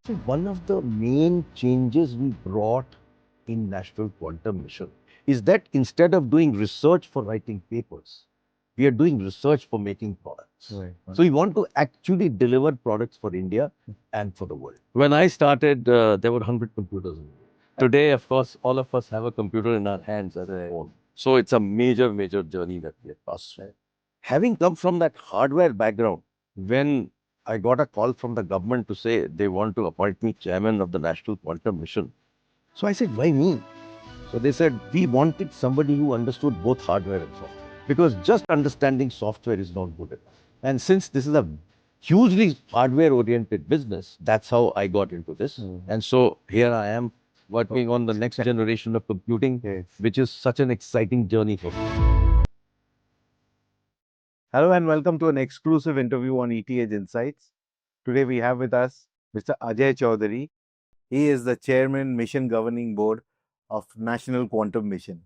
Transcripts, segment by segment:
So one of the main changes we brought in National Quantum Mission is that instead of doing research for writing papers, we are doing research for making products. Right. So we want to actually deliver products for India and for the world. When I started, there were 100 computers in India. Today, of course, all of us have a computer in our hands as a phone. So it's a major, major journey that we have passed. Having come from that hardware background, when I got a call from the government to say they want to appoint me chairman of the National Quantum Mission. So I said, why me? So they said, we wanted somebody who understood both hardware and software. Because just understanding software is not good enough. And since this is a hugely hardware oriented business, that's how I got into this. And so here I am working on the next generation of computing, Yes. which is such an exciting journey for me. Hello and welcome to an exclusive interview on ETH Insights. Today we have with us Mr. Ajay Chaudhary. He is the Chairman Mission Governing Board of National Quantum Mission.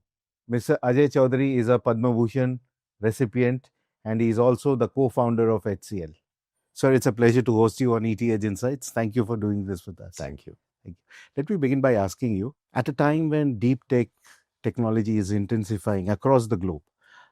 Mr. Ajay Chaudhary is a Padma Bhushan recipient and he is also the co-founder of HCL. Sir, it's a pleasure to host you on ETH Insights. Thank you for doing this with us. Thank you. Thank you. Let me begin by asking you, at a time when deep tech technology is intensifying across the globe,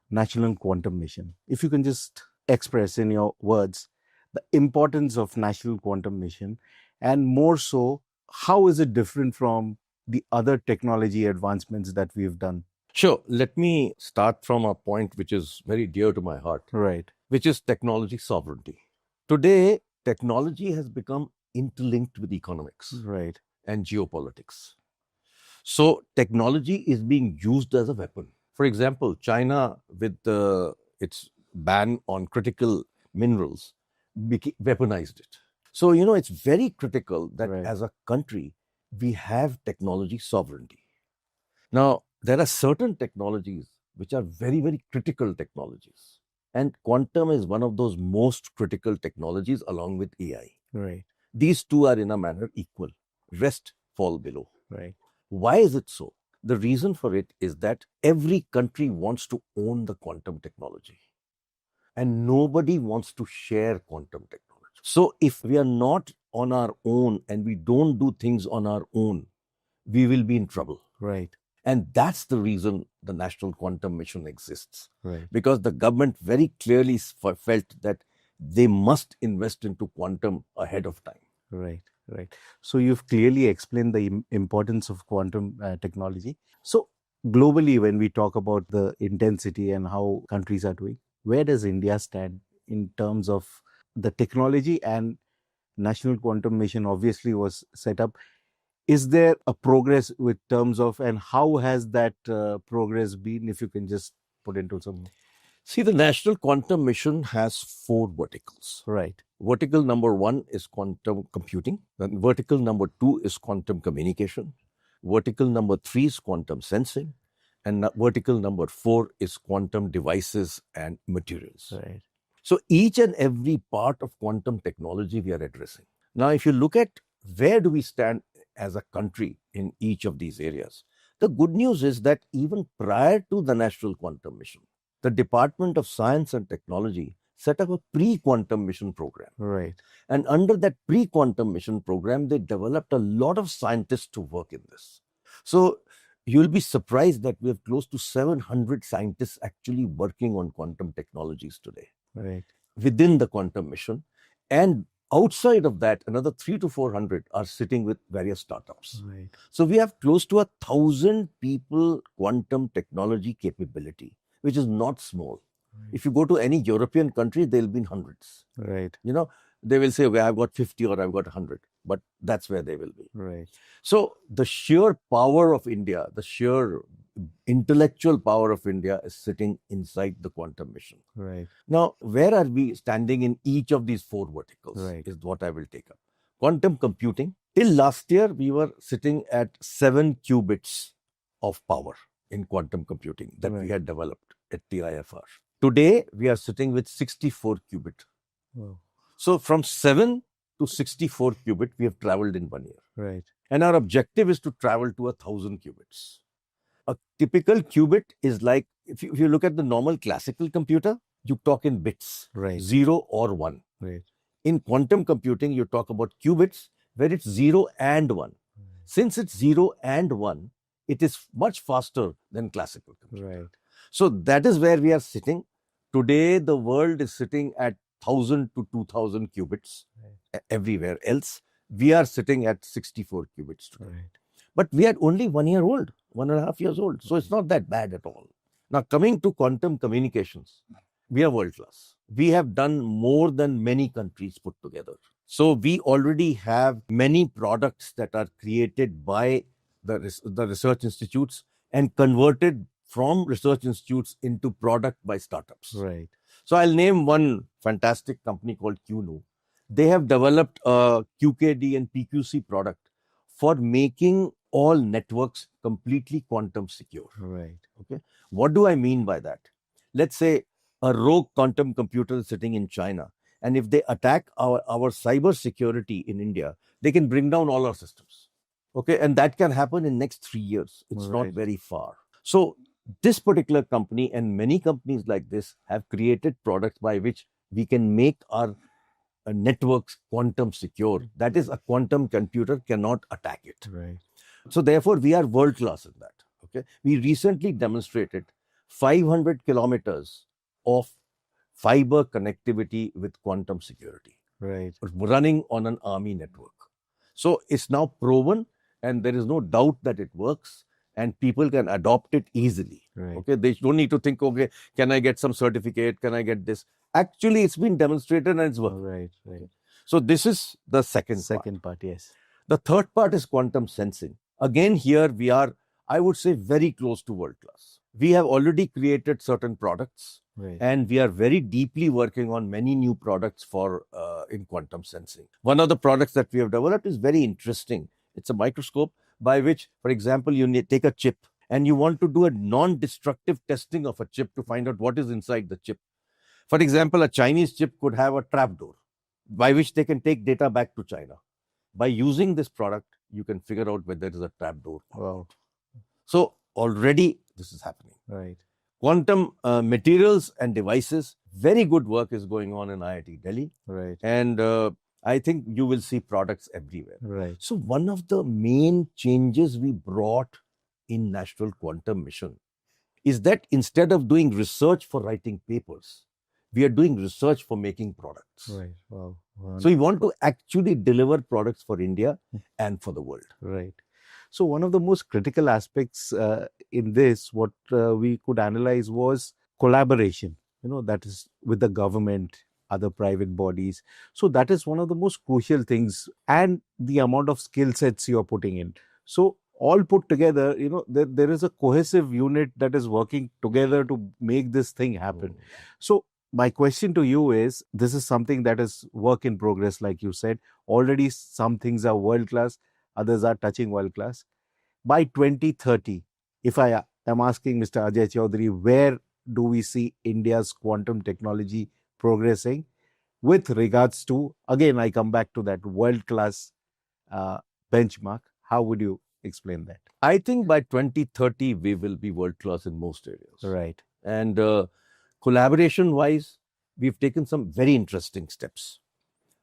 National Quantum Mission, if you can just express in your words the importance of National Quantum Mission and more so, how is it different from the other technology advancements that we've done? Sure. Let me start from a point which is very dear to my heart, Right. which is technology sovereignty. Today, technology has become interlinked with economics Right. and geopolitics. So, technology is being used as a weapon. For example, China, with its ban on critical minerals, weaponized it. So, it's very critical that Right. as a country, we have technology sovereignty. Now, there are certain technologies which are very, very critical technologies. And quantum is one of those most critical technologies along with AI. Right. These two are in a manner equal. Rest fall below. Right. Why is it so? The reason for it is that every country wants to own the quantum technology. And nobody wants to share quantum technology. So if we are not on our own and we don't do things on our own, we will be in trouble. Right. And that's the reason the National Quantum Mission exists. Right. Because the government very clearly felt that they must invest into quantum ahead of time. Right. Right. So you've clearly explained the importance of quantum technology. So globally, when we talk about the intensity and how countries are doing, where does India stand in terms of the technology? And National Quantum Mission obviously was set up. Is there a progress with terms of, and how has that progress been? If you can just put into some. See, the National Quantum Mission has 4 verticals. Right. Vertical number 1 is quantum computing. Then vertical number 2 is quantum communication. Vertical number 3 is quantum sensing. And vertical number 4 is quantum devices and materials. Right. So each and every part of quantum technology we are addressing. Now, if you look at where do we stand as a country in each of these areas, the good news is that even prior to the National Quantum Mission, the Department of Science and Technology set up a pre-quantum mission program. Right. And under that pre-quantum mission program, they developed a lot of scientists to work in this. So you'll be surprised that we have close to 700 scientists actually working on quantum technologies today. Right. Within the quantum mission. And outside of that, another 300 to 400 are sitting with various startups. Right. So we have close to 1,000 people quantum technology capability, which is not small. Right. If you go to any European country, there'll be hundreds. Right. They will say, okay, I've got 50 or I've got 100, but that's where they will be. Right. So the sheer power of India, the sheer intellectual power of India is sitting inside the quantum mission. Right. Now, where are we standing in each of these 4 verticals Right. is what I will take up. Quantum computing. Till last year, we were sitting at 7 qubits of power in quantum computing that we Right. had developed at TIFR. Today, we are sitting with 64 qubit. Wow. So from 7 to 64 qubit, we have traveled in 1 year. Right. And our objective is to travel to 1,000 qubits. A typical qubit is like, if you look at the normal classical computer, you talk in bits, Right. 0 or 1. Right. In quantum computing, you talk about qubits, where it's 0 and 1. Since it's 0 and 1, it is much faster than classical computer. Right. So that is where we are sitting. Today, the world is sitting at 1000 to 2000 qubits. Everywhere else. We are sitting at 64 qubits today. Right. But we are only 1 year old, 1.5 years old. So it's not that bad at all. Now, coming to quantum communications, we are world class. We have done more than many countries put together. So we already have many products that are created by the research institutes and converted from research institutes into product by startups. Right. So I'll name one fantastic company called QNO. They have developed a QKD and PQC product for making all networks completely quantum secure. Right. Okay. What do I mean by that? Let's say a rogue quantum computer is sitting in China, and if they attack our cyber security in India, they can bring down all our systems. Okay. And that can happen in next 3 years. It's not Right. very far. So this particular company and many companies like this have created products by which we can make our networks quantum secure. That is, a quantum computer cannot attack it. Right. So therefore, we are world class in that. Okay, we recently demonstrated 500 kilometers of fiber connectivity with quantum security, Right. running on an army network. So it's now proven, and there is no doubt that it works, and people can adopt it easily. Right. Okay, they don't need to think, okay, can I get some certificate? Can I get this? Actually, it's been demonstrated and it's working. Right. Right. So this is the second part. Yes. The third part is quantum sensing. Again, here we are, I would say, very close to world class. We have already created certain products, Right. and we are very deeply working on many new products for in quantum sensing. One of the products that we have developed is very interesting. It's a microscope by which, for example, you take a chip and you want to do a non-destructive testing of a chip to find out what is inside the chip. For example, a Chinese chip could have a trapdoor by which they can take data back to China. By using this product, you can figure out whether there is a trapdoor. Wow. So already this is happening. Right. Quantum materials and devices, very good work is going on in IIT Delhi. Right. And I think you will see products everywhere. Right. So one of the main changes we brought in National Quantum Mission is that instead of doing research for writing papers, we are doing research for making products. Right. Wow. So we want to actually deliver products for India and for the world. Right. So one of the most critical aspects in this, what we could analyze was collaboration, that is with the government, other private bodies. So that is one of the most crucial things, and the amount of skill sets you are putting in. So all put together, there is a cohesive unit that is working together to make this thing happen. So my question to you is, this is something that is work in progress, like you said. Already some things are world class, others are touching world class. By 2030, if I am asking Mr. Ajay Chaudhary, where do we see India's quantum technology progressing with regards to, again, I come back to that world class benchmark. How would you explain that? I think by 2030, we will be world class in most areas. Right. And collaboration wise, we've taken some very interesting steps.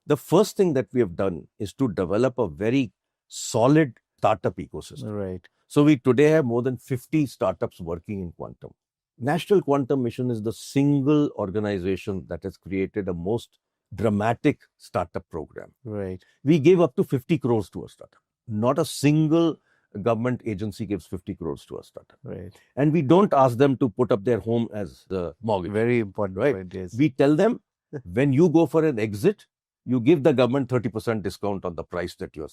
The first thing that we have done is to develop a very solid startup ecosystem. Right. So we today have more than 50 startups working in quantum. National Quantum Mission is the single organization that has created a most dramatic startup program. Right. We gave up to 50 crores to a startup. Not a single government agency gives 50 crores to a startup. Right. And we don't ask them to put up their home as the mortgage. Very important, right? Point, yes. We tell them, when you go for an exit, you give the government 30% discount on the price that you're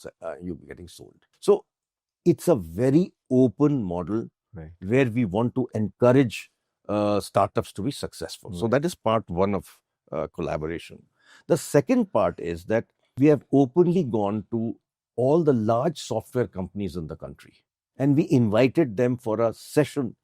getting sold. So it's a very open model, right, where we want to encourage startups to be successful. So that is part one of collaboration. The second part is that we have openly gone to all the large software companies in the country, and we invited them for a session,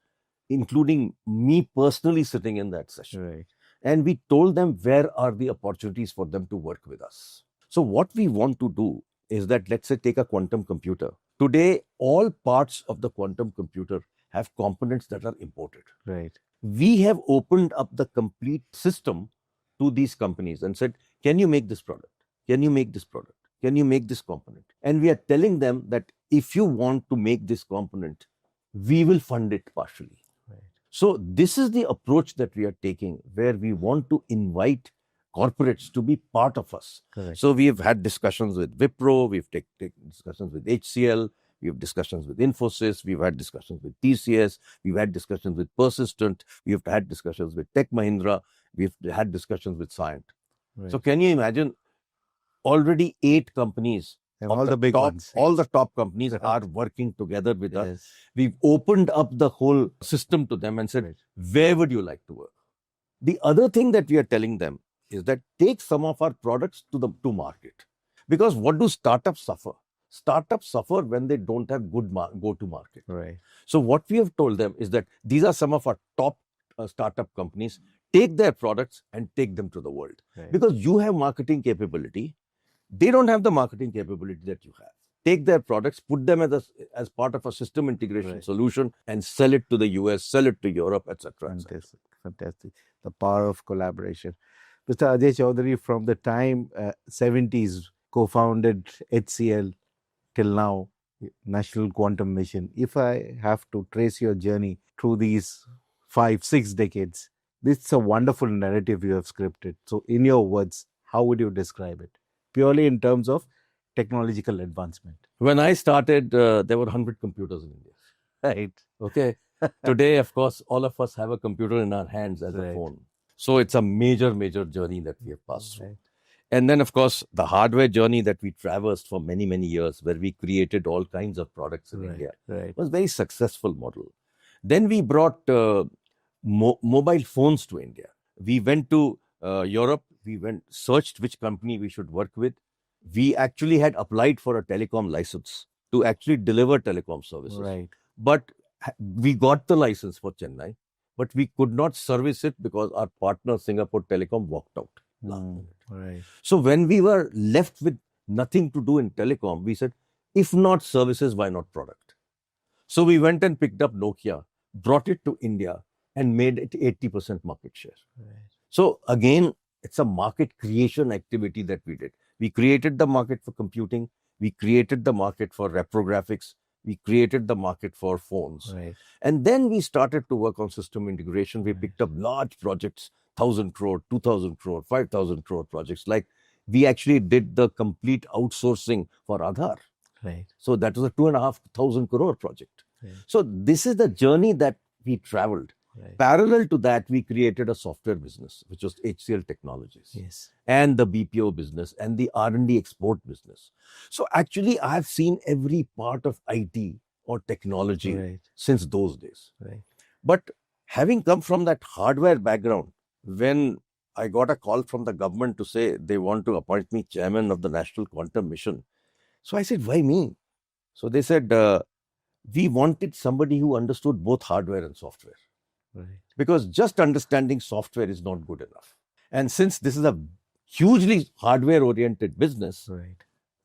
including me personally sitting in that session. Right. And we told them where are the opportunities for them to work with us. So what we want to do is that, let's say, take a quantum computer. Today, all parts of the quantum computer have components that are imported. Right. We have opened up the complete system to these companies and said, can you make this product? Can you make this product? can you make this component? And we are telling them that if you want to make this component, we will fund it partially. Right. So this is the approach that we are taking, where we want to invite corporates to be part of us. Correct. So we have had discussions with Wipro, we've taken discussions with HCL, we have discussions with Infosys, we've had discussions with TCS, we've had discussions with Persistent, we've had discussions with Tech Mahindra, we've had discussions with Cyient. Right. So can you imagine, already 8 companies, and all the big top, ones. all the top companies are working together with us. Yes. We've opened up the whole system to them and said, Right. where would you like to work? The other thing that we are telling them is that take some of our products to market. Because what do startups suffer? Startups suffer when they don't have good go-to market. Right. So what we have told them is that these are some of our top startup companies. Take their products and take them to the world. Right. Because you have marketing capability. They don't have the marketing capability that you have. Take their products, put them as part of a system integration Right. solution, and sell it to the US, sell it to Europe, etc. Fantastic. Fantastic. The power of collaboration. Mr. Ajay Chaudhary, from the time 70s, co-founded HCL till now, National Quantum Mission. If I have to trace your journey through these 5-6 decades, this is a wonderful narrative you have scripted. So, in your words, how would you describe it? Purely in terms of technological advancement. When I started, there were 100 computers in India. Right. Okay. Today, of course, all of us have a computer in our hands as Right. a phone. So it's a major, major journey that we have passed through. Right. And then, of course, the hardware journey that we traversed for many, many years, where we created all kinds of products in Right. India, Right. was a very successful model. Then we brought mobile phones to India. We went to Europe. We searched which company we should work with. We actually had applied for a telecom license to actually deliver telecom services. Right. But we got the license for Chennai, but we could not service it because our partner Singapore Telecom walked out. Right. So when we were left with nothing to do in telecom, we said, if not services, why not product? So we went and picked up Nokia, brought it to India, and made it 80% market share. Right. So again, it's a market creation activity that we did. We created the market for computing. We created the market for reprographics. We created the market for phones. Right. And then we started to work on system integration. We Right. picked up large projects, 1,000 crore, 2,000 crore, 5,000 crore projects. Like we actually did the complete outsourcing for Aadhaar. Right. So that was a 2,500 crore project. Right. So this is the journey that we traveled. Right. Parallel to that, we created a software business, which was HCL Technologies. Yes. And the BPO business and the R&D export business. So actually, I've seen every part of IT or technology Right. since those days. Right. But having come from that hardware background, when I got a call from the government to say they want to appoint me chairman of the National Quantum Mission, so I said, why me? So they said, we wanted somebody who understood both hardware and software. Right. Because just understanding software is not good enough. And since this is a hugely hardware-oriented business, Right.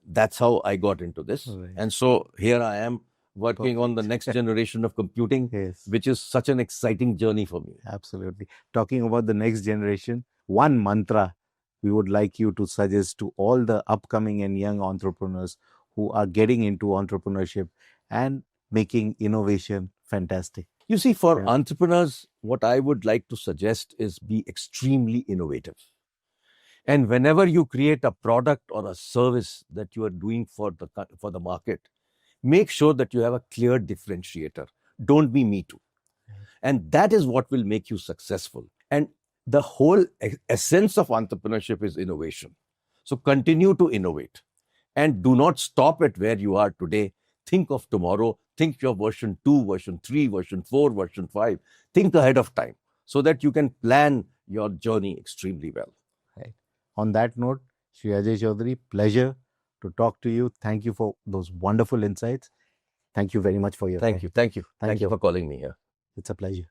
that's how I got into this. Right. And so here I am working on the next generation of computing, Yes. which is such an exciting journey for me. Absolutely. Talking about the next generation, one mantra we would like you to suggest to all the upcoming and young entrepreneurs who are getting into entrepreneurship and making innovation fantastic. You see, for Yeah. entrepreneurs, what I would like to suggest is be extremely innovative. And whenever you create a product or a service that you are doing for the market, make sure that you have a clear differentiator. Don't be me too. And that is what will make you successful. And the whole essence of entrepreneurship is innovation. So continue to innovate and do not stop at where you are today. Think of tomorrow. Think your version 2, version 3, version 4, version 5. Think ahead of time so that you can plan your journey extremely well. Right. On that note, Shri Ajay Chaudhary, pleasure to talk to you. Thank you for those wonderful insights. Thank you very much for your time. Thank you for calling me here. It's a pleasure.